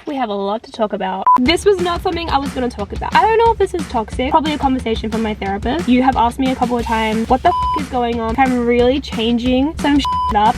we have a lot to talk about. This was not something I was going to talk about. I don't know if this is toxic. Probably a conversation from my therapist. You have asked me a couple of times, what the f is going on? I'm really changing some shit up.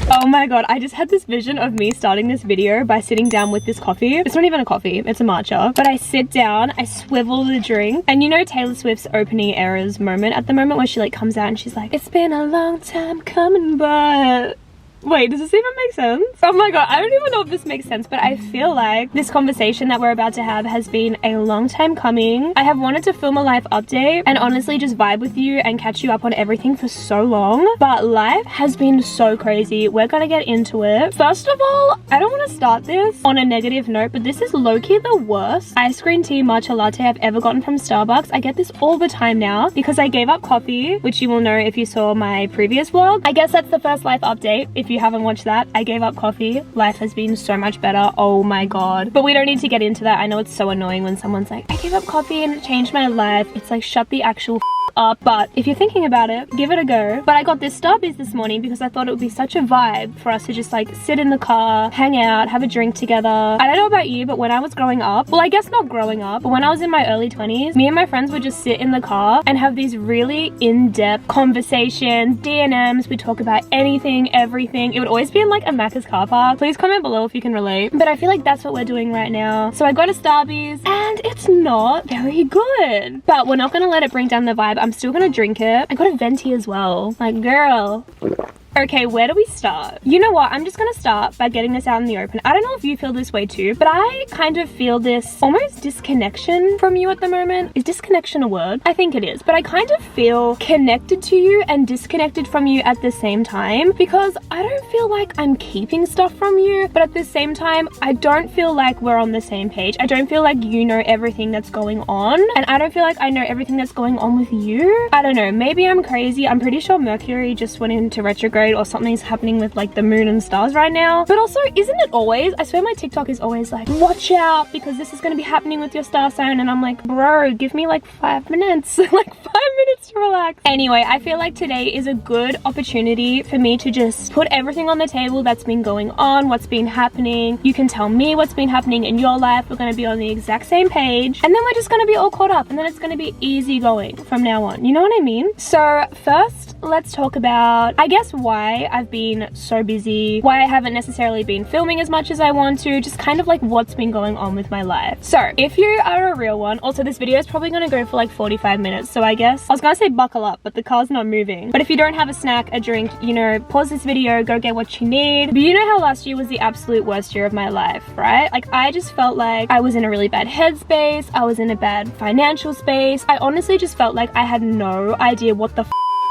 Oh my god, I just had this vision of me starting this video by sitting down with this coffee. It's not even a coffee, it's a matcha. But I sit down, I swivel the drink, and you know Taylor Swift's opening eras moment at the moment where she like comes out and she's like, it's been a long time coming, but... Wait, does this even make sense? Oh my god, I don't even know if this makes sense, but I feel like this conversation that we're about to have has been a long time coming. I have wanted to film a life update and honestly just vibe with you and catch you up on everything for so long, but life has been so crazy. We're gonna get into it. First of all, I don't want to start this on a negative note, but this is low-key the worst ice cream tea matcha latte I've ever gotten from Starbucks. I get this all the time now because I gave up coffee, which you will know if you saw my previous vlog. I guess that's the first life update. If you haven't watched that, I gave up coffee. Life has been so much better. Oh my god. But we don't need to get into that. I know it's so annoying when someone's like, I gave up coffee and it changed my life. It's like, shut the actual up. But if you're thinking about it, give it a go. But I got this Starbucks this morning because I thought it would be such a vibe for us to just like sit in the car, hang out, have a drink together. I don't know about you, but when I was growing up, well, I guess not growing up, but when I was in my early 20s, me and my friends would just sit in the car and have these really in-depth conversations, D&Ms. We talk about anything, everything. It would always be in like a Macca's car park. Please comment below if you can relate. But I feel like that's what we're doing right now. So I got a Starbucks and it's not very good. But we're not gonna let it bring down the vibe. I'm still gonna drink it. I got a venti as well. Like, girl. Okay, where do we start? You know what? I'm just gonna start by getting this out in the open. I don't know if you feel this way too, but I kind of feel this almost disconnection from you at the moment. Is disconnection a word? I think it is. But I kind of feel connected to you and disconnected from you at the same time because I don't feel like I'm keeping stuff from you, but at the same time, I don't feel like we're on the same page. I don't feel like you know everything that's going on, and I don't feel like I know everything that's going on with you. I don't know, maybe I'm crazy. I'm pretty sure Mercury just went into retrograde or something's happening with like the moon and stars right now. But also, isn't it always? I swear my TikTok is always like, watch out because this is going to be happening with your star sign, and I'm like, bro, give me like 5 minutes. Like 5 minutes to relax. Anyway, I feel like today is a good opportunity for me to just put everything on the table that's been going on, what's been happening. You can tell me what's been happening in your life. We're going to be on the exact same page, and then we're just going to be all caught up, and then it's going to be easy going from now on. You know what I mean? So first, let's talk about, I guess, why I've been so busy, why I haven't necessarily been filming as much as I want to, just kind of like what's been going on with my life. So if you are a real one, also this video is probably going to go for like 45 minutes, so I guess I was gonna say buckle up, but the car's not moving. But if you don't have a snack, a drink, you know, pause this video, go get what you need. But you know how last year was the absolute worst year of my life, right? Like I just felt like I was in a really bad headspace, I was in a bad financial space. I honestly just felt like I had no idea what the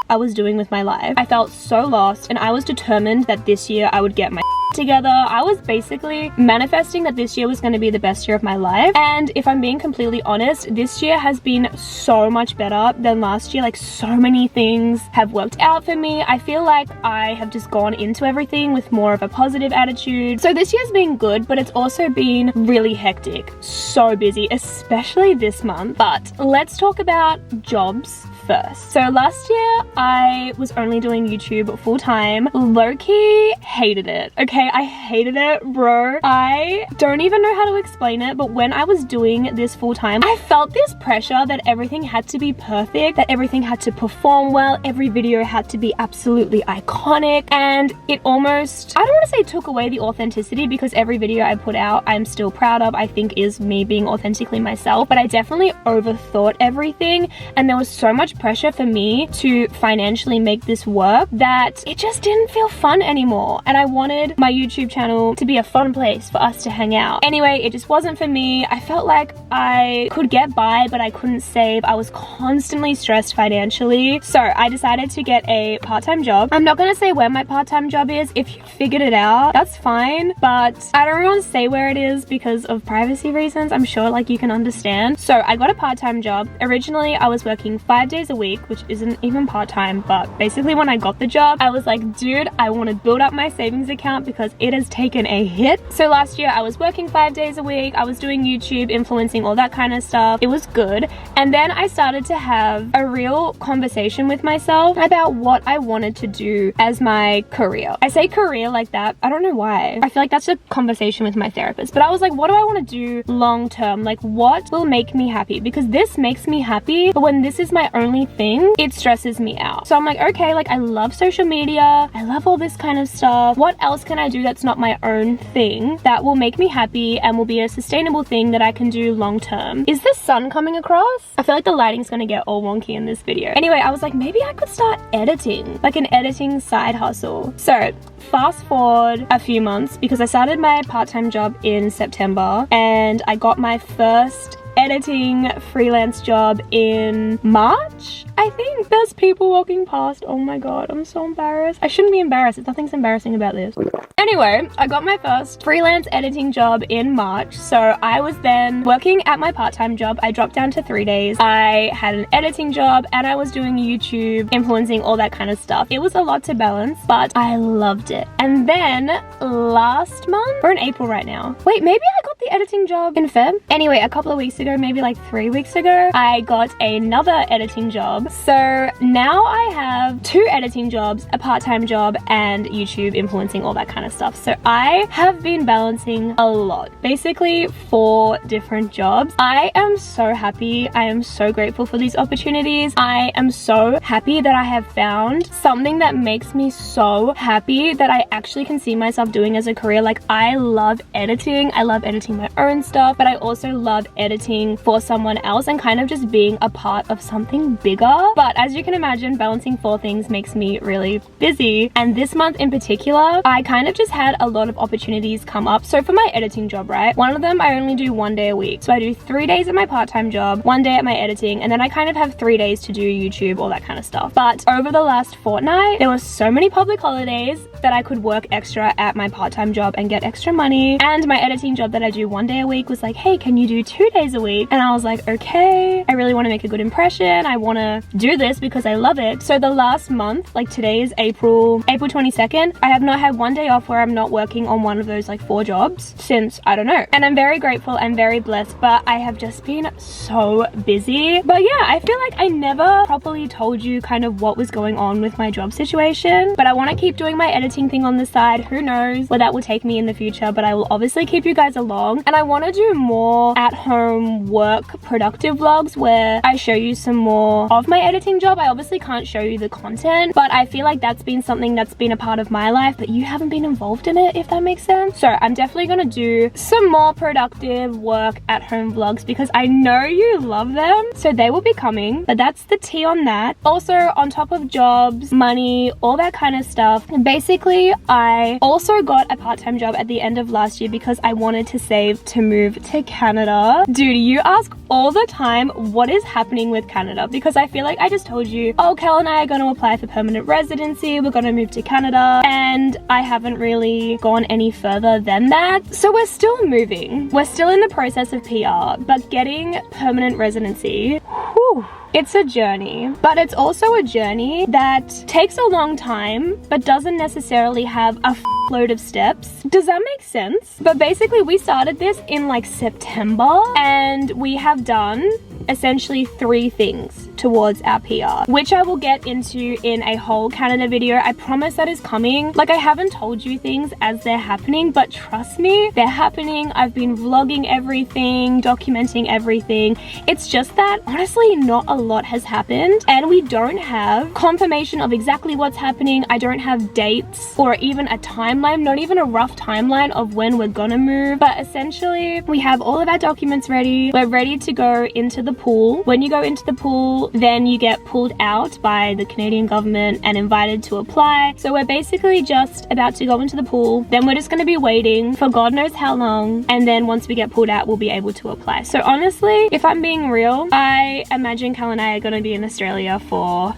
I was doing with my life. I felt so lost, and I was determined that this year I would get my together. I was basically manifesting that this year was going to be the best year of my life, and if I'm being completely honest, this year has been so much better than last year. Like so many things have worked out for me. I feel like I have just gone into everything with more of a positive attitude. So this year's been good, but it's also been really hectic, so busy, especially this month. But let's talk about jobs first. So last year I was only doing YouTube full-time. Low-key hated it. Okay, I hated it, bro. I don't even know how to explain it, but when I was doing this full-time, I felt this pressure that everything had to be perfect, that everything had to perform well, every video had to be absolutely iconic, and it almost, I don't want to say took away the authenticity, because every video I put out I'm still proud of, I think is me being authentically myself, but I definitely overthought everything, and there was so much pressure for me to financially make this work that it just didn't feel fun anymore, and I wanted my YouTube channel to be a fun place for us to hang out. Anyway, it just wasn't for me. I felt like I could get by, but I couldn't save. I was constantly stressed financially, so I decided to get a part-time job. I'm not gonna say where my part-time job is. If you figured it out, that's fine, but I don't want to say where it is because of privacy reasons. I'm sure like you can understand. So I got a part-time job. Originally I was working 5 days a week, which isn't even part-time, but basically when I got the job, I was like, dude, I want to build up my savings account because it has taken a hit. So last year I was working 5 days a week, I was doing YouTube, influencing, all that kind of stuff. It was good. And then I started to have a real conversation with myself about what I wanted to do as my career. I say career like that that. I don't know why. I feel like that's a conversation with my therapist, but I was like, what do I want to do long term? Like, what will make me happy? Because this makes me happy, but when this is my only thing, it stresses me out. So I'm like, okay, like I love social media, I love all this kind of stuff. What else can I do that's not my own thing that will make me happy and will be a sustainable thing that I can do long term? Is the sun coming across? I feel like the lighting's gonna get all wonky in this video. Anyway, I was like, maybe I could start editing, like an editing side hustle. So fast forward a few months, because I started my part-time job in September and I got my first editing freelance job in March, I think. There's people walking past. Oh my god, I'm so embarrassed. I shouldn't be embarrassed. Nothing's embarrassing about this. Anyway, I got my first freelance editing job in March. So I was then working at my part-time job. I dropped down to 3 days. I had an editing job and I was doing YouTube, influencing, all that kind of stuff. It was a lot to balance, but I loved it. And then last month, we're in April right now. Wait, maybe I got the editing job in Feb? Anyway, a couple of weeks ago, maybe like 3 weeks ago, I got another editing job. So now I have 2 editing jobs, a part-time job, and YouTube, influencing, all that kind of stuff. So I have been balancing a lot, basically 4 different jobs. I am so happy. I am so grateful for these opportunities. I am so happy that I have found something that makes me so happy that I actually can see myself doing as a career. Like, I love editing. I love editing my own stuff, but I also love editing for someone else and kind of just being a part of something bigger. But as you can imagine, balancing 4 things makes me really busy. And this month in particular, I kind of just had a lot of opportunities come up. So for my editing job, right, one of them I only do 1 day a week. So I do 3 days at my part-time job, 1 day at my editing, and then I kind of have 3 days to do YouTube, all that kind of stuff. But over the last fortnight, there were so many public holidays that I could work extra at my part-time job and get extra money. And my editing job that I do 1 day a week was like, hey, can you do 2 days a week? And I was like, okay, I really want to make a good impression. I want to do this because I love it. So the last month, like today is April 22nd, I have not had 1 day off where I'm not working on one of those like 4 jobs since, I don't know. And I'm very grateful and very blessed, but I have just been so busy. But yeah, I feel like I never properly told you kind of what was going on with my job situation, but I want to keep doing my editing thing on the side. Who knows where that will take me in the future, but I will obviously keep you guys along. And I want to do more at home work productive vlogs where I show you some more of my editing job. I obviously can't show you the content, but I feel like that's been something that's been a part of my life, but you haven't been involved in it, if that makes sense. So I'm definitely gonna do some more productive work at home vlogs because I know you love them, so they will be coming. But that's the tea on that. Also, on top of jobs, money, all that kind of stuff, basically I also got a part-time job at the end of last year because I wanted to save to move to Canada. Dude, you ask all the time what is happening with Canada, because I feel like I just told you, oh, Kel and I are going to apply for permanent residency, we're going to move to Canada, and I haven't really gone any further than that. So we're still moving. We're still in the process of PR, but getting permanent residency, whew, it's a journey, but it's also a journey that takes a long time, but doesn't necessarily have a load of steps. Does that make sense? But basically we started this in like September and we have done essentially 3 things towards our PR, which I will get into in a whole Canada video. I promise that is coming. Like, I haven't told you things as they're happening, but trust me, they're happening. I've been vlogging everything, documenting everything. It's just that honestly not a lot has happened and we don't have confirmation of exactly what's happening. I don't have dates or even a timeline, not even a rough timeline of when we're gonna move, but essentially we have all of our documents ready. We're ready to go into the pool. When you go into the pool, then you get pulled out by the Canadian government and invited to apply. So we're basically just about to go into the pool. Then we're just going to be waiting for God knows how long. And then once we get pulled out, we'll be able to apply. So honestly, if I'm being real, I imagine Cal and I are going to be in Australia for...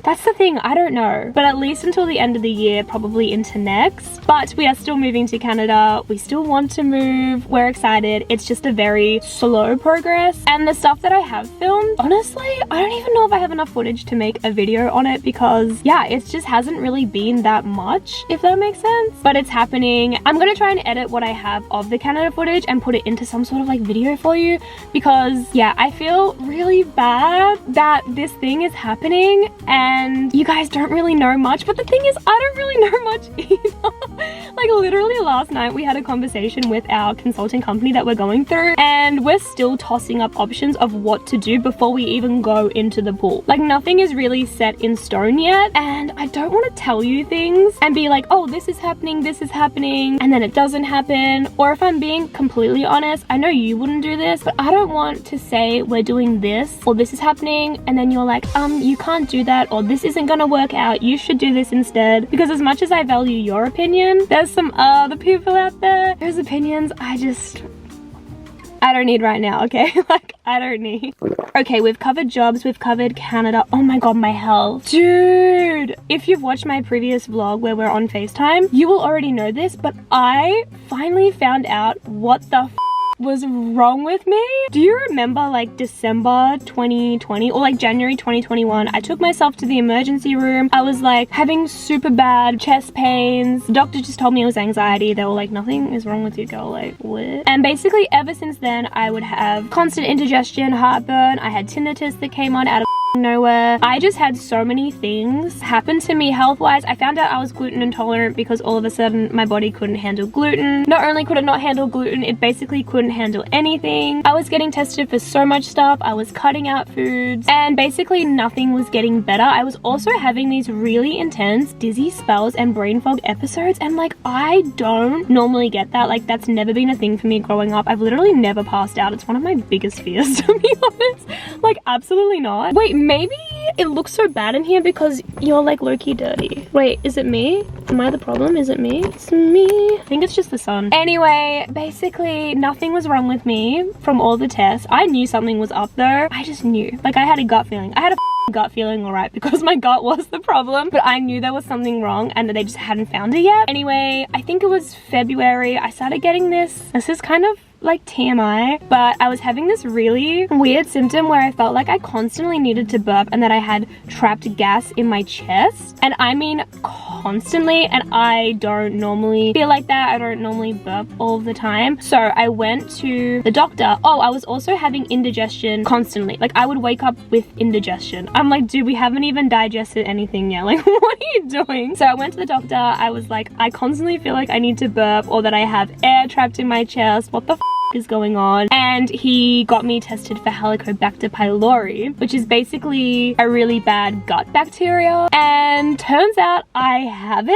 That's the thing, I don't know. But at least until the end of the year, probably into next. But we are still moving to Canada. We still want to move. We're excited. It's just a very slow progress. And the stuff that I have filmed, honestly, I don't even know if I have enough footage to make a video on it because, yeah, it just hasn't really been that much, if that makes sense. But it's happening. I'm gonna try and edit what I have of the Canada footage and put it into some sort of like video for you because, yeah, I feel really bad that this thing is happening and and you guys don't really know much, but the thing is, I don't really know much either. Like literally last night we had a conversation with our consulting company that we're going through, and we're still tossing up options of what to do before we even go into the pool. Like nothing is really set in stone yet, and I don't want to tell you things and be like, oh, this is happening, and then it doesn't happen. Or if I'm being completely honest, I know you wouldn't do this, but I don't want to say we're doing this or this is happening and then you're like, you can't do that, or this isn't gonna work out, you should do this instead. Because as much as I value your opinion, there's some other people out there whose opinions I don't need right now, okay? Like, I don't need. Okay, we've covered jobs, we've covered Canada. Oh my god, my health. Dude, if you've watched my previous vlog where we're on FaceTime, you will already know this, but I finally found out what the was wrong with me. Do you remember like December 2020 or like January 2021? I took myself to the emergency room. I was like having super bad chest pains. The doctor just told me it was anxiety. They were like, nothing is wrong with you, girl. Like, what? And basically ever since then, I would have constant indigestion, heartburn. I had tinnitus that came on out of nowhere. I just had so many things happen to me health-wise. I found out I was gluten intolerant because all of a sudden my body couldn't handle gluten. Not only could it not handle gluten, it basically couldn't handle anything. I was getting tested for so much stuff. I was cutting out foods and basically nothing was getting better. I was also having these really intense dizzy spells and brain fog episodes, and like I don't normally get that. Like that's never been a thing for me growing up. I've literally never passed out. It's one of my biggest fears, to be honest. Like absolutely not. Wait, maybe it looks so bad in here because you're like low-key dirty. Wait, is it me? Am I the problem? Is it me? It's me. I think it's just the sun. Anyway, basically nothing was wrong with me from all the tests. I knew something was up though. I just knew. Like I had a gut feeling. I had a gut feeling, alright, because my gut was the problem, but I knew there was something wrong and that they just hadn't found it yet. Anyway, I think it was February. I started getting this. This is kind of like TMI, but I was having this really weird symptom where I felt like I constantly needed to burp and that I had trapped gas in my chest. And I mean constantly, and I don't normally feel like that. I don't normally burp all of the time. So I went to the doctor. Oh, I was also having indigestion constantly. Like I would wake up with indigestion. I'm like, dude, we haven't even digested anything yet. Like, what are you doing? So I went to the doctor. I was like, I constantly feel like I need to burp or that I have air trapped in my chest. What the f is going on? And he got me tested for Helicobacter pylori, which is basically a really bad gut bacteria, and turns out I have it.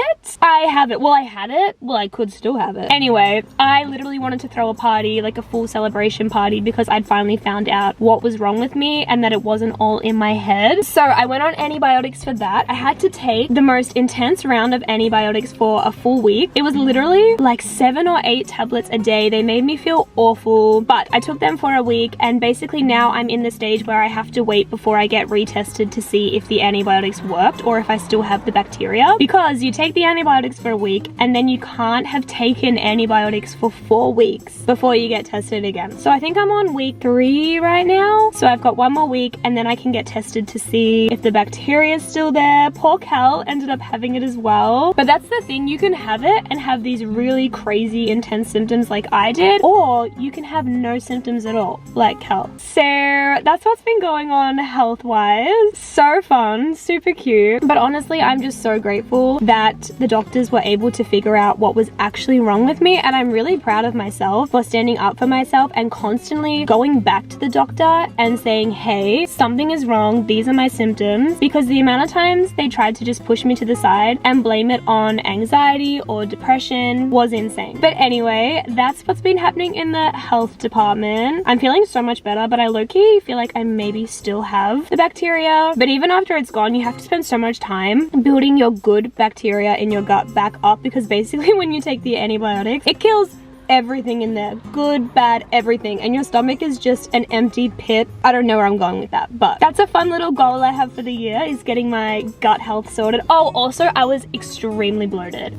Well, I had it. Well, I could still have it. Anyway, I literally wanted to throw a party, like a full celebration party, because I'd finally found out what was wrong with me and that it wasn't all in my head. So I went on antibiotics for that. I had to take the most intense round of antibiotics for a full week. It was literally like 7 or 8 tablets a day. They made me feel awful, but I took them for a week, and basically now I'm in the stage where I have to wait before I get retested to see if the antibiotics worked or if I still have the bacteria, because you take the antibiotics for a week and then you can't have taken antibiotics for 4 weeks before you get tested again. So I think I'm on week 3 right now, so I've got 1 more week and then I can get tested to see if the bacteria is still there. Poor Cal ended up having it as well, but that's the thing, you can have it and have these really crazy intense symptoms like I did, or you can have no symptoms at all like Cal. So that's what's been going on health wise. So fun, super cute, but honestly I'm just so grateful that the doctors were able to figure out what was actually wrong with me, and I'm really proud of myself for standing up for myself and constantly going back to the doctor and saying, hey, something is wrong, these are my symptoms, because the amount of times they tried to just push me to the side and blame it on anxiety or depression was insane. But anyway, that's what's been happening in the health department. I'm feeling so much better, but I low-key feel like I maybe still have the bacteria. But even after it's gone, you have to spend so much time building your good bacteria in your gut back up, because basically when you take the antibiotics, it kills everything in there, good, bad, everything, and your stomach is just an empty pit. I don't know where I'm going with that, but that's a fun little goal I have for the year, is getting my gut health sorted. Oh, also I was extremely bloated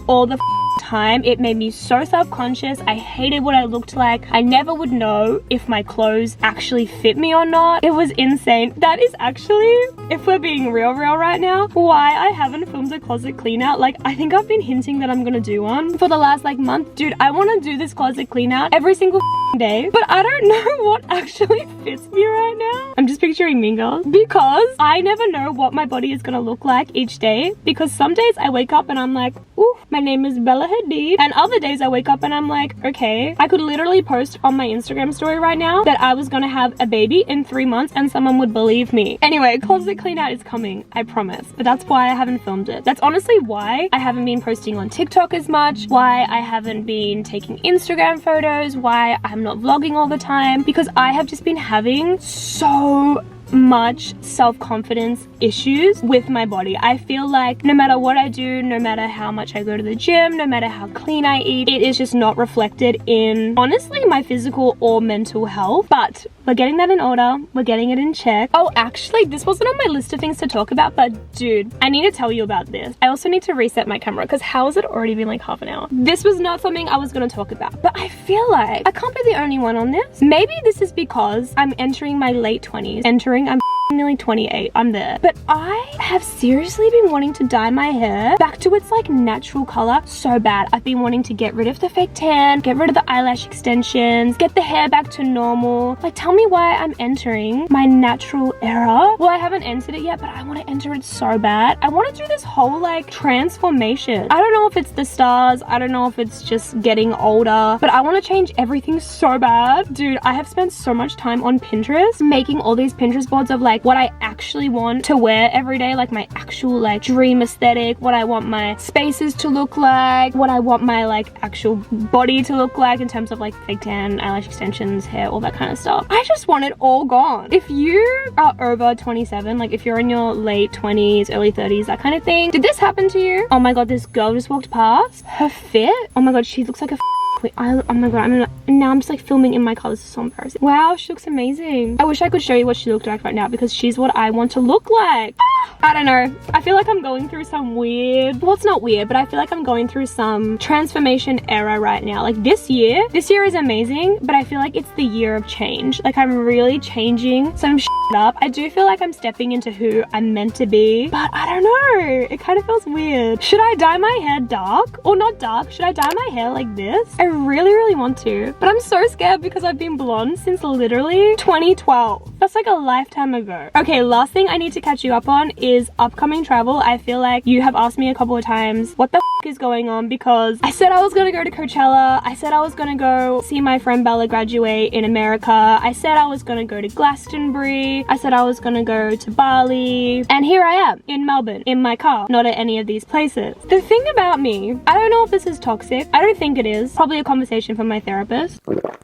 all the time. It made me so self-conscious. I hated what I looked like. I never would know if my clothes actually fit me or not. It was insane. That is actually, if we're being real right now, why I haven't filmed a closet clean out. Like, I think I've been hinting that I'm gonna do one for the last like month. Dude, I want to do this closet clean out every single day, but I don't know what actually fits me right now. I'm just picturing Mean Girls, because I never know what my body is gonna look like each day, because some days I wake up and I'm like, ooh, my name is Bella Hadid, and other days I wake up and I'm like, okay, I could literally post on my Instagram story right now that I was gonna have a baby in 3 months and someone would believe me. Anyway, closet clean out is coming, I promise, but that's why I haven't filmed it. That's honestly why I haven't been posting on TikTok as much, why I haven't been taking Instagram photos, why I'm not vlogging all the time, because I have just been having so much self-confidence issues with my body. I feel like no matter what I do, no matter how much I go to the gym, no matter how clean I eat, it is just not reflected in, honestly, my physical or mental health. But we're getting that in order. We're getting it in check. Oh, actually, this wasn't on my list of things to talk about, but dude, I need to tell you about this. I also need to reset my camera, because how has it already been like half an hour? This was not something I was going to talk about, but I feel like I can't be the only one on this. Maybe this is because I'm entering my late 20s. I'm nearly 28, I'm there. But I have seriously been wanting to dye my hair back to its like natural color so bad. I've been wanting to get rid of the fake tan, get rid of the eyelash extensions, get the hair back to normal. Like, tell me why I'm entering my natural era. Well, I haven't entered it yet, but I want to enter it so bad. I want to do this whole like transformation. I don't know if it's the stars, I don't know if it's just getting older, but I want to change everything so bad. Dude, I have spent so much time on Pinterest making all these Pinterest boards of like what I actually want to wear every day, like my actual like dream aesthetic, what I want my spaces to look like, what I want my like actual body to look like in terms of like fake tan, eyelash extensions, hair, all that kind of stuff. I just want it all gone. If you are over 27, like if you're in your late 20s, early 30s, that kind of thing, did this happen to you? Oh my god, this girl just walked past. Her fit, oh my god, she looks like a queen. Oh my god, now I'm just like filming in my car. This is so embarrassing. Wow, she looks amazing. I wish I could show you what she looked like right now, because she's what I want to look like. I don't know. I feel like I'm going through some weird, well, it's not weird, but I feel like I'm going through some transformation era right now. Like this year is amazing, but I feel like it's the year of change. Like I'm really changing some shit up. I do feel like I'm stepping into who I'm meant to be, but I don't know. It kind of feels weird. Should I dye my hair dark or not dark? Should I dye my hair like this? I really want to, but I'm so scared because I've been blonde since literally 2012. That's like a lifetime ago. Okay, last thing I need to catch you up on is upcoming travel. I feel like you have asked me a couple of times what the is going on, because I said I was gonna go to Coachella. I said I was gonna go see my friend Bella graduate in America. I said I was gonna go to Glastonbury. I said I was gonna go to Bali, and here I am in Melbourne in my car, not at any of these places. The thing about me, I don't know if this is toxic. I don't think it is. Probably a conversation from my therapist.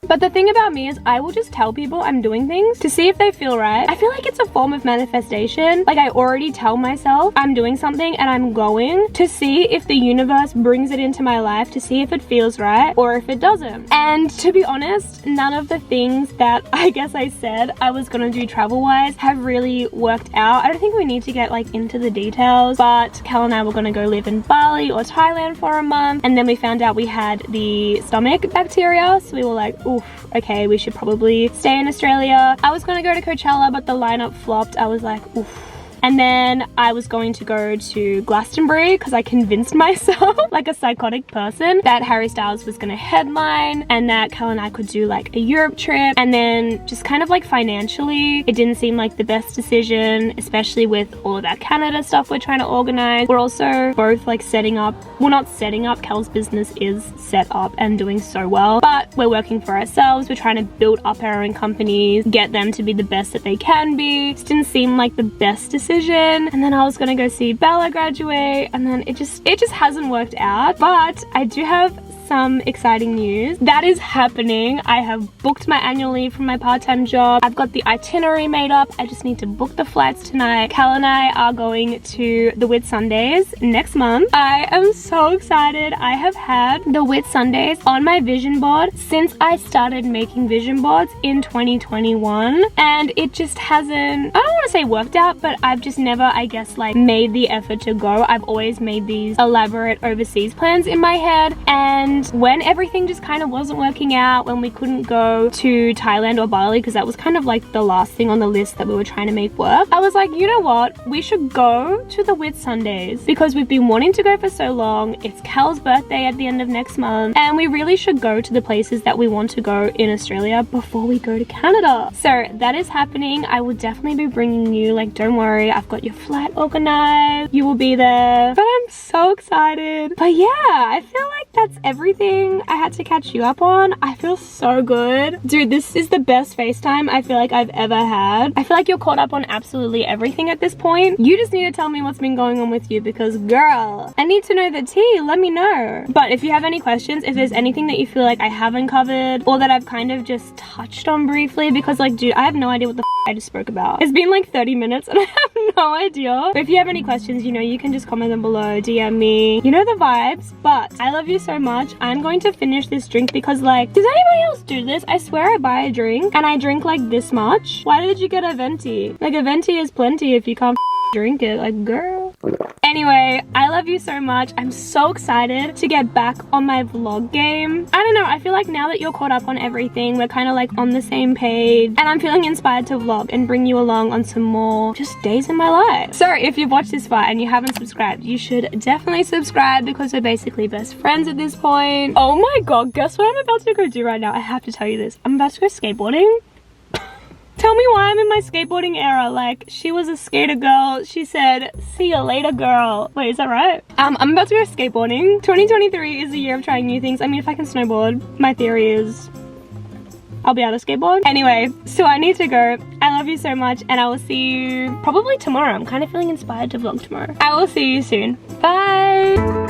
But the thing about me is I will just tell people I'm doing things to see if they feel right. I feel like it's a form of manifestation. Like I already tell myself I'm doing something and I'm going to see if the universe brings it into my life, to see if it feels right or if it doesn't. And to be honest, none of the things that I guess I said I was gonna do travel wise have really worked out. I don't think we need to get like into the details, but Cal and I were gonna go live in Bali or Thailand for a month, and then we found out we had the stomach bacteria, so we were like, oof, okay, we should probably stay in Australia. I was gonna go to Coachella, but the lineup flopped. I was like, oof. And then I was going to go to Glastonbury because I convinced myself, like a psychotic person, that Harry Styles was gonna headline and that Cal and I could do like a Europe trip. And then just kind of like financially, it didn't seem like the best decision, especially with all of that Canada stuff we're trying to organize. We're also both like setting up, well, not setting up, Cal's business is set up and doing so well, but we're working for ourselves. We're trying to build up our own companies, get them to be the best that they can be. It didn't seem like the best decision. And then I was gonna go see Bella graduate, and then it just hasn't worked out. But I do have some exciting news. That is happening. I have booked my annual leave from my part-time job. I've got the itinerary made up. I just need to book the flights tonight. Cal and I are going to the Whitsundays next month. I am so excited. I have had the Whitsundays on my vision board since I started making vision boards in 2021, and it just hasn't, I don't want to say worked out, but I've just never, I guess, like made the effort to go. I've always made these elaborate overseas plans in my head, and when everything just kind of wasn't working out, when we couldn't go to Thailand or Bali, because that was kind of like the last thing on the list that we were trying to make work, I was like, you know what, we should go to the Whitsundays because we've been wanting to go for so long. It's Cal's birthday at the end of next month, and we really should go to the places that we want to go in Australia before we go to Canada. So that is happening. I will definitely be bringing you, like, don't worry, I've got your flight organized. You will be there. But I'm so excited. But yeah, I feel like that's everything I had to catch you up on. I feel so good. Dude, this is the best FaceTime I feel like I've ever had. I feel like you're caught up on absolutely everything at this point. You just need to tell me what's been going on with you because, girl, I need to know the tea. Let me know. But if you have any questions, if there's anything that you feel like I haven't covered or that I've kind of just touched on briefly, because, like, dude, I have no idea what the I just spoke about. It's been like 30 minutes and I have no idea. But if you have any questions, you know, you can just comment them below, DM me. You know the vibes. But I love you so much. I'm going to finish this drink because, like, does anybody else do this? I swear I buy a drink and I drink like this much. Why did you get a venti? Like, a venti is plenty if you can't drink it. Like, girl. Anyway, I love you so much. I'm so excited to get back on my vlog game. I don't know, I feel like now that you're caught up on everything, we're kind of like on the same page, and I'm feeling inspired to vlog and bring you along on some more just days in my life. So if you've watched this far and you haven't subscribed, you should definitely subscribe because we're basically best friends at this point. Oh my god, guess what I'm about to go do right now? I have to tell you this. I'm about to go skateboarding. Tell me why I'm in my skateboarding era. Like, she was a skater girl. She said, see you later, girl. Wait, is that right? I'm about to go skateboarding. 2023 is the year of trying new things. I mean, if I can snowboard, my theory is I'll be able to skateboard. Anyway, so I need to go. I love you so much, and I will see you probably tomorrow. I'm kind of feeling inspired to vlog tomorrow. I will see you soon. Bye.